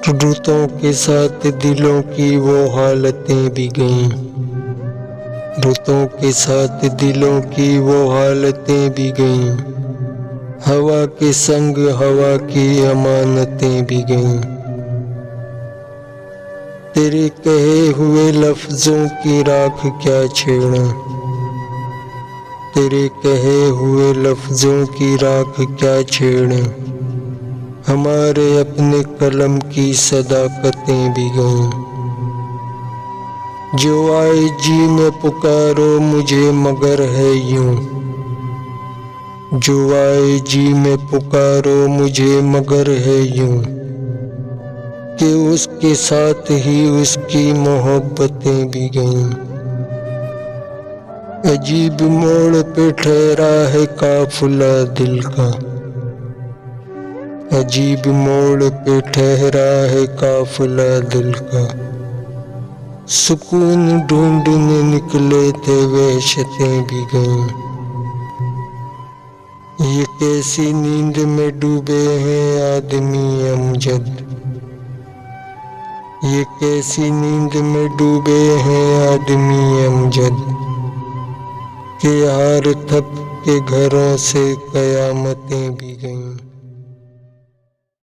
रुतों के साथ दिलों की वो हालतें भी गईं, रुतों के साथ दिलों की वो हालतें भी गईं, हवा के संग हवा की अमानतें भी गईं। तेरे कहे हुए लफ्जों की राख क्या छेड़ना, तेरे कहे हुए लफ्जों की राख क्या छेड़े, हमारे अपने कलम की सदाकतें भी गईं। जो आए जी में पुकारो मुझे मगर है यूं, जो आए जी में पुकारो मुझे मगर है यूं, कि उसके साथ ही उसकी मोहब्बतें भी गईं। अजीब मोड़ पे ठहरा है काफिला दिल का, अजीब मोड़ पे ठहरा है काफिला दिल का, सुकून ढूंढने निकले थे वहशतें भी गईं। ये कैसी नींद में डूबे हैं आदमी अमजद, ये कैसी नींद में डूबे हैं आदमी अमजद, के हार थप के घरों से कयामतें भी गईं।